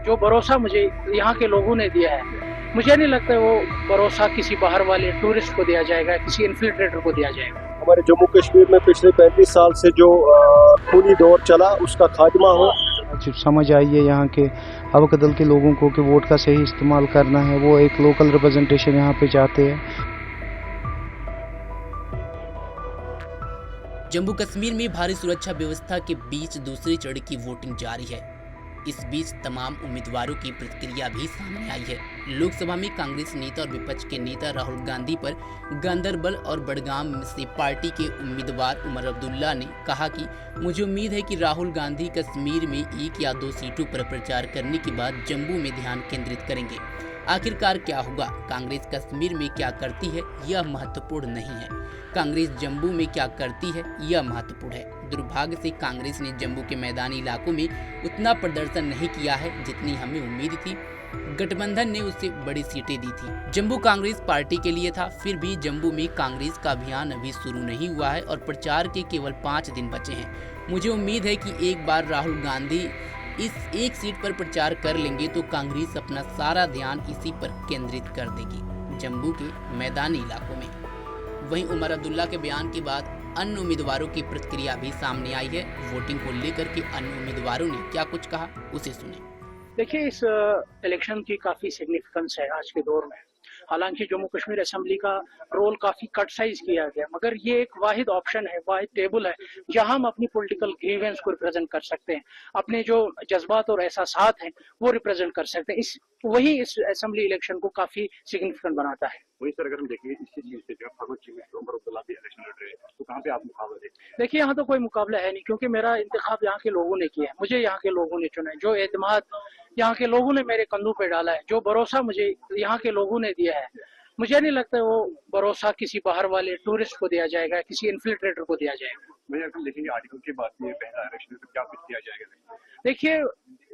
जो भरोसा मुझे यहाँ के लोगों ने दिया है, मुझे नहीं लगता वो भरोसा किसी बाहर वाले टूरिस्ट को दिया जाएगा, किसी इन्फिल्ट्रेटर को दिया जाएगा। हमारे जम्मू कश्मीर में पिछले 35 साल से जो खूनी दौर चला उसका खात्मा हो। समझ आई है यहाँ के अबकदल के लोगों को कि वोट का सही इस्तेमाल करना है, वो एक लोकल रिप्रेजेंटेशन यहाँ पे चाहते हैं। जम्मू कश्मीर में भारी सुरक्षा व्यवस्था के बीच दूसरे चरण की वोटिंग जारी है। इस बीच तमाम उम्मीदवारों की प्रतिक्रिया भी सामने आई है। लोकसभा में कांग्रेस नेता और विपक्ष के नेता राहुल गांधी पर गांदरबल और बडगाम से पार्टी के उम्मीदवार उमर अब्दुल्ला ने कहा कि मुझे उम्मीद है कि राहुल गांधी कश्मीर में 1 या 2 सीटों पर प्रचार करने के बाद जम्मू में ध्यान केंद्रित करेंगे। आखिरकार क्या होगा, कांग्रेस कश्मीर में क्या करती है यह महत्वपूर्ण नहीं है, कांग्रेस जम्मू में क्या करती है यह महत्वपूर्ण है। दुर्भाग्य से कांग्रेस ने जम्मू के मैदानी इलाकों में उतना प्रदर्शन नहीं किया है जितनी हमें उम्मीद थी। गठबंधन ने उससे बड़ी सीटें दी थी। जम्मू कांग्रेस पार्टी के लिए था, फिर भी जम्मू में कांग्रेस का अभियान अभी शुरू नहीं हुआ है और प्रचार के केवल 5 दिन बचे हैं। मुझे उम्मीद है कि एक बार राहुल गांधी इस एक सीट पर प्रचार कर लेंगे तो कांग्रेस अपना सारा ध्यान इसी पर केंद्रित कर देगी, जम्मू के मैदानी इलाकों में। वहीं उमर अब्दुल्ला के बयान के बाद अन्य उम्मीदवारों की प्रतिक्रिया भी सामने आई है। वोटिंग को लेकर के अन्य उम्मीदवारों ने क्या कुछ कहा, उसे सुने। देखिए, इस इलेक्शन की काफी सिग्निफिकेंस है आज के दौर में। हालांकि जम्मू कश्मीर असेंबली का रोल काफी कट साइज किया गया, मगर ये एक वाहिद ऑप्शन है, वाहिद टेबल है जहां हम अपनी पॉलिटिकल ग्रीवेंस को रिप्रेजेंट कर सकते हैं, अपने जो जज्बात और एहसासात हैं वो रिप्रेजेंट कर सकते हैं। वही इस असेंबली इलेक्शन को काफी सिग्निफिकेंट बनाता है। वही सर, अगर हम देखें इसी चीज से जो भगवत जी में उमर अब्दुल्ला भी इलेक्शन लड़ रहे हैं, तो कहाँ पे आप मुकाबला देखते हैं? देखिए, यहाँ तो कोई मुकाबला है नहीं, क्योंकि मेरा इंतखाब यहाँ के लोगों ने किया है, मुझे यहाँ के लोगों ने चुना है। जो एतमाद यहाँ के लोगों ने मेरे कंधों पे डाला है, जो भरोसा मुझे यहाँ के लोगों ने दिया है, मुझे नहीं लगता वो भरोसा किसी बाहर वाले टूरिस्ट को दिया जाएगा, किसी इन्फिल्ट्रेटर को दिया जाएगा। भैया, अगर हम देखेंगे आर्टिकल के बाद ये पहला इलेक्शन है, तो क्या कुछ किया जाएगा? देखिए,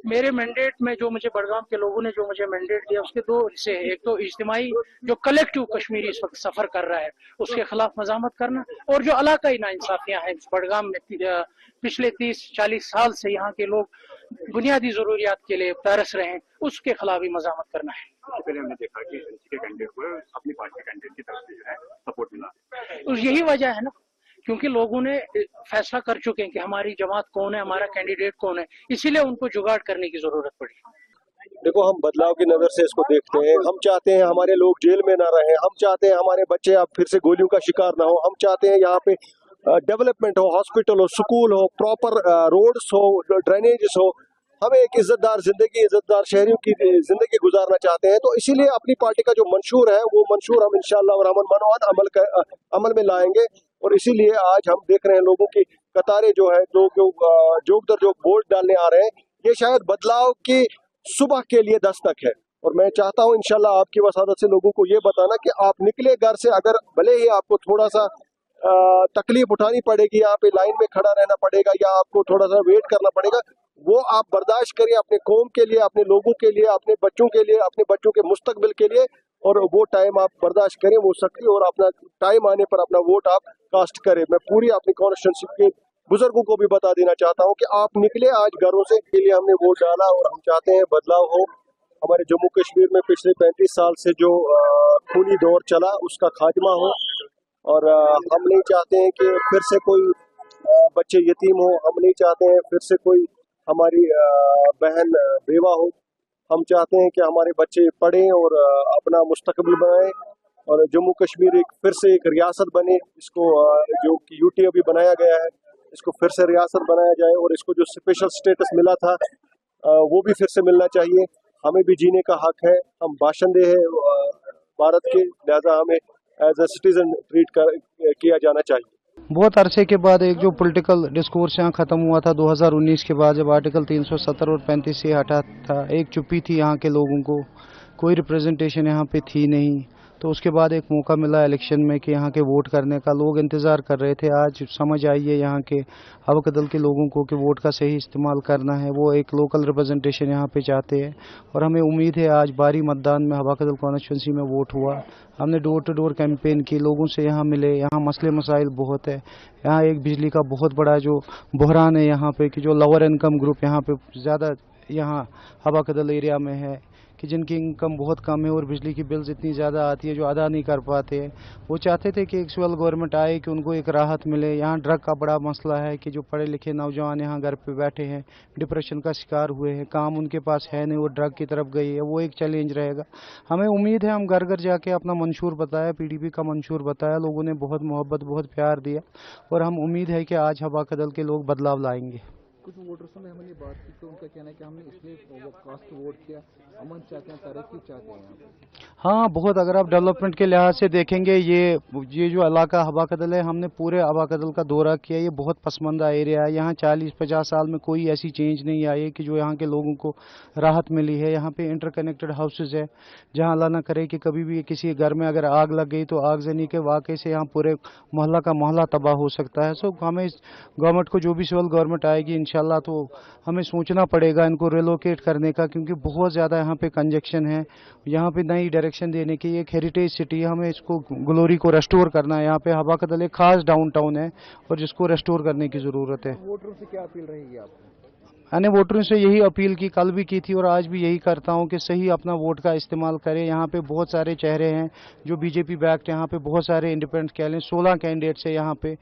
मेरे मैंडेट में जो मुझे बडगाम के लोगों ने जो मुझे मैंडेट दिया उसके 2 हिस्से हैं। एक तो इज्तिमाई जो कलेक्टिव कश्मीरी इस वक्त सफर कर रहा है उसके खिलाफ मजामत करना, और जो इलाकाई नाइंसाफियां हैं बडगाम में पिछले 30-40 साल से यहाँ के लोग बुनियादी जरूरियात के लिए तरस रहे हैं, उसके खिलाफ भी मजामत करना है। इससे पहले हमने देखा कि एनसी के कैंडिडेट को अपनी पार्टी के कैंडिडेट की तरफ से जो है सपोर्ट मिला, तो यही वजह है ना, क्योंकि लोगों ने फैसला कर चुके हैं कि हमारी जमात कौन है, हमारा कैंडिडेट कौन है, इसीलिए उनको जुगाड़ करने की जरूरत पड़ी। देखो, हम बदलाव की नजर से इसको देखते हैं। हम चाहते हैं हमारे लोग जेल में ना रहें, हम चाहते हैं हमारे बच्चे अब फिर से गोलियों का शिकार ना हो, हम चाहते हैं यहाँ पे डेवलपमेंट हो, हॉस्पिटल हो, स्कूल हो, प्रॉपर रोड्स हो, ड्रेनेजेस हो। हम एक इज्जतदार जिंदगी, इज्जतदार शहरियों की जिंदगी गुजारना चाहते हैं। तो इसीलिए अपनी पार्टी का जो मंशूर है वो मंशूर हम इंशाअल्लाह रहमान मनवान अमल में लाएंगे। और इसीलिए आज हम देख रहे हैं लोगों की कतारें जो है, जोग दर जोग वोट डालने आ रहे हैं। ये शायद बदलाव की सुबह के लिए दस्तक है। और मैं चाहता हूं इंशाल्लाह आपकी वसादत से लोगों को ये बताना कि आप निकले घर से, अगर भले ही आपको थोड़ा सा तकलीफ उठानी पड़ेगी, यहाँ पे लाइन में खड़ा रहना पड़ेगा या आपको थोड़ा सा वेट करना पड़ेगा, वो आप बर्दाश्त करिए अपने कौम के लिए, अपने लोगों के लिए, अपने बच्चों के लिए, अपने बच्चों के मुस्तकबिल के लिए। और वो टाइम आप बर्दाश्त करें, वो शक्ति, और अपना टाइम आने पर अपना वोट आप कास्ट करें। मैं पूरी अपनी कॉन्स्टिट्यूंसी के बुजुर्गों को भी बता देना चाहता हूँ कि आप निकले आज घरों से, के लिए हमने वोट डाला और हम चाहते हैं बदलाव हो। हमारे जम्मू कश्मीर में पिछले 35 साल से जो खूनी दौर चला उसका खात्मा हो। और हम नहीं चाहते हैं कि फिर से कोई बच्चे यतीम हो, हम नहीं चाहते हैं फिर से कोई हमारी बहन बेवा हो। हम चाहते हैं कि हमारे बच्चे पढ़ें और अपना मुस्तकबिल बनाएं और जम्मू कश्मीर एक फिर से एक रियासत बने। इसको जो कि यूटी अभी बनाया गया है, इसको फिर से रियासत बनाया जाए और इसको जो स्पेशल स्टेटस मिला था वो भी फिर से मिलना चाहिए। हमें भी जीने का हक है, हम बाशिंदे हैं भारत के, लिहाजा हमें एज ए सिटीजन ट्रीट किया जाना चाहिए। बहुत अरसे के बाद एक जो पॉलिटिकल डिस्कोर्स यहाँ ख़त्म हुआ था 2019 के बाद, जब आर्टिकल 370 और 35 से हटा था, एक चुप्पी थी यहाँ के लोगों को, कोई रिप्रेजेंटेशन यहाँ पे थी नहीं। तो उसके बाद एक मौका मिला इलेक्शन में कि यहाँ के वोट करने का, लोग इंतज़ार कर रहे थे। आज समझ आई है यहाँ के अबकदल के लोगों को कि वोट का सही इस्तेमाल करना है, वो एक लोकल रिप्रेजेंटेशन यहाँ पे चाहते हैं। और हमें उम्मीद है आज भारी मतदान में अबकदल कॉन्स्टिट्यूंसी में वोट हुआ। हमने डोर टू डोर कैंपेन की, लोगों से यहाँ मिले। यहाँ मसले मसाइल बहुत है, यहाँ एक बिजली का बहुत बड़ा जो बहरान है यहाँ पे कि जो लोअर इनकम ग्रुप यहाँ पे ज़्यादा यहाँ हवा कदल एरिया में है कि जिनकी इनकम बहुत कम है और बिजली की बिल्स इतनी ज़्यादा आती है जो अदा नहीं कर पाते हैं। वो चाहते थे कि एक्चुअल गवर्नमेंट आए कि उनको एक राहत मिले। यहाँ ड्रग का बड़ा मसला है कि जो पढ़े लिखे नौजवान यहाँ घर पे बैठे हैं, डिप्रेशन का शिकार हुए हैं, काम उनके पास है नहीं, वो ड्रग की तरफ गई है, वो एक चैलेंज रहेगा। हमें उम्मीद है, हम घर घर जाके अपना मंशूर बताया, PDP का मंशूर बताया, लोगों ने बहुत मोहब्बत बहुत प्यार दिया और हम उम्मीद है कि आज हवा कदल के लोग बदलाव लाएंगे। कुछ वोटर्स ने हमने बात की तो उनका कहना है कि हमने इसलिए वो कास्ट वोट किया, अमन चाहते हैं, तरक्की चाहते हैं यहाँ पे। हाँ, बहुत। अगर आप डेवलपमेंट के लिहाज से देखेंगे, ये जो इलाका हवा कदल है, हमने पूरे हवा कदल का दौरा किया। ये बहुत पसमानदा एरिया है। यहाँ 40-50 साल में कोई ऐसी चेंज नहीं आई है कि जो यहाँ के लोगों को राहत मिली है। यहाँ पे इंटरकनेक्टेड हाउसेज है, जहाँ अल्लाह ना करे कि कभी भी किसी घर में अगर आग लग गई तो आगजनी के वाक़े से यहाँ पूरे मोहल्ला का मोहल्ला तबाह हो सकता है। सो हमें गवर्नमेंट को, जो भी सिविल गवर्नमेंट आएगी इंशाल्लाह, तो हमें सोचना पड़ेगा इनको रिलोकेट करने का, क्योंकि बहुत ज़्यादा यहाँ पे कंजेक्शन है। यहाँ पे नई डायरेक्शन देने की, एक हेरिटेज सिटी है, हमें इसको ग्लोरी को रेस्टोर करना है। यहाँ पे हवा कदल एक खास डाउनटाउन है और जिसको रेस्टोर करने की ज़रूरत है। वोटरों से क्या अपील रहेगी आपको? मैंने वोटरों से यही अपील की, कल भी की थी और आज भी यही करता हूं कि सही अपना वोट का इस्तेमाल करें। यहाँ पे बहुत सारे चेहरे हैं जो बीजेपी बैक्ड, यहाँ पे बहुत सारे इंडिपेंडेंट कह लें 16 कैंडिडेट्स है यहाँ पे।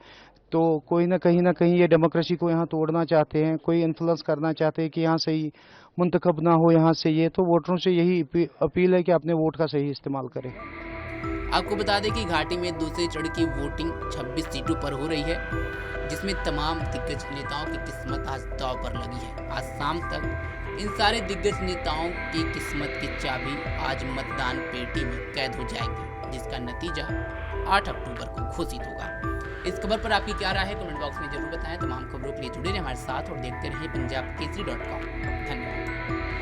तो कोई ना कहीं ये डेमोक्रेसी को यहाँ तोड़ना चाहते हैं, कोई इन्फ्लुएंस करना चाहते हैं कि यहाँ सही मुंतखब ना हो यहाँ से। ये तो वोटरों से यही अपील है कि अपने वोट का सही इस्तेमाल करें। आपको बता दें कि घाटी में दूसरे चरण की वोटिंग 26 सीटों पर हो रही है, जिसमें तमाम दिग्गज नेताओं की किस्मत आज दांव पर लगी है। आज शाम तक इन सारे दिग्गज नेताओं की किस्मत की चाबी आज मतदान पेटी में कैद हो जाएगी, जिसका नतीजा 8 अक्टूबर को घोषित होगा। इस खबर पर आपकी क्या राय है, कमेंट बॉक्स में जरूर बताएं। तमाम खबरों के लिए जुड़े रहें हमारे साथ और देखते रहें पंजाब केसरी.com। धन्यवाद।